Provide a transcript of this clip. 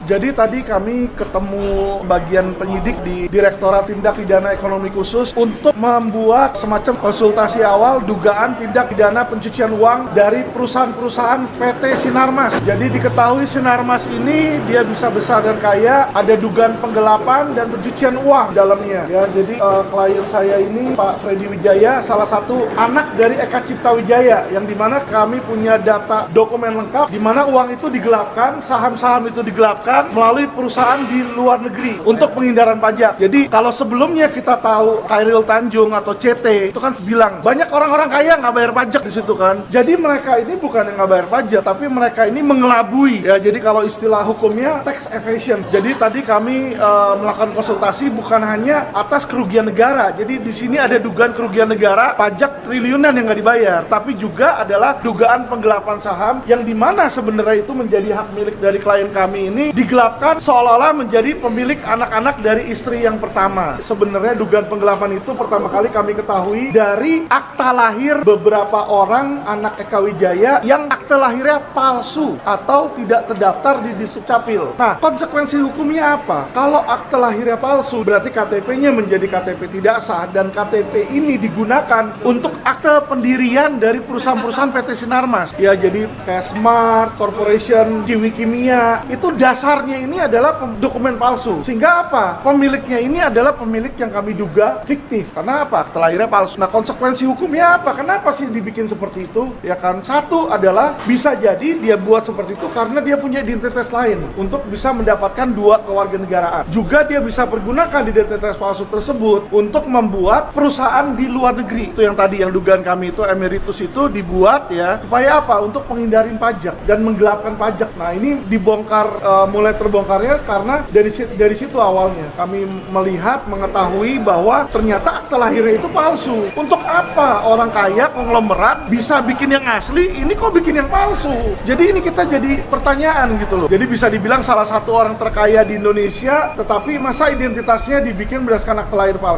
Jadi tadi kami ketemu bagian penyidik di Direktorat Tindak Pidana Ekonomi Khusus untuk membuat semacam konsultasi awal dugaan tindak pidana pencucian uang dari perusahaan-perusahaan PT Sinarmas. Jadi diketahui Sinarmas ini dia bisa besar dan kaya, ada dugaan penggelapan dan pencucian uang dalamnya. Ya, jadi klien saya ini Pak Freddy Wijaya salah satu anak dari Eka Cipta Wijaya yang dimana kami punya data dokumen lengkap di mana uang itu digelapkan, saham-saham itu digelapkan melalui perusahaan di luar negeri untuk penghindaran pajak. Jadi kalau sebelumnya kita tahu Khairil Tanjung atau CT itu kan bilang banyak orang-orang kaya nggak bayar pajak di situ kan. Jadi mereka ini bukan yang nggak bayar pajak, tapi mereka ini mengelabui. Ya, jadi kalau istilah hukumnya tax evasion. Jadi tadi kami melakukan konsultasi bukan hanya atas kerugian negara. Jadi di sini ada dugaan kerugian negara, pajak triliunan yang nggak dibayar, tapi juga adalah dugaan penggelapan saham yang dimana sebenarnya itu menjadi hak milik dari klien kami ini digelapkan seolah-olah menjadi pemilik anak-anak dari istri yang pertama. Sebenarnya dugaan penggelapan itu pertama kali kami ketahui dari akta lahir beberapa orang anak Eka Wijaya yang akta lahirnya palsu atau tidak terdaftar di Disdukcapil. Nah, konsekuensi hukumnya apa? Kalau akta lahirnya palsu, berarti KTP-nya menjadi KTP tidak sah dan KTP ini digunakan untuk akte pendirian dari perusahaan-perusahaan PT Sinarmas. Ya, jadi kayak Smart Corporation, Jiwi Kimia, itu dasarnya ini adalah dokumen palsu. Sehingga apa? Pemiliknya ini adalah pemilik yang kami duga fiktif. Karena apa? Akta lahirnya palsu. Nah, konsekuensi hukumnya apa? Kenapa sih dibikin seperti itu? Ya kan, satu adalah bisa jadi dia buat seperti itu karena dia punya identitas lain untuk bisa mendapatkan dua kewarganegaraan. Juga dia bisa pergunakan identitas palsu tersebut untuk membuat perusahaan di luar negeri. Itu yang tadi yang dugaan kami itu emeritus itu dibuat ya supaya apa? Untuk menghindarin pajak dan menggelapkan pajak. Nah, ini dibongkar mulai terbongkarnya karena dari situ awalnya kami melihat mengetahui bahwa ternyata akta lahirnya itu palsu. Untuk apa orang kaya konglomerat bisa bikin yang asli, ini kok bikin yang palsu? Jadi ini kita jadi pertanyaan gitu loh. Jadi bisa dibilang salah satu orang terkaya di Indonesia, tetapi masa identitasnya dibikin berdasarkan akta lahir palsu.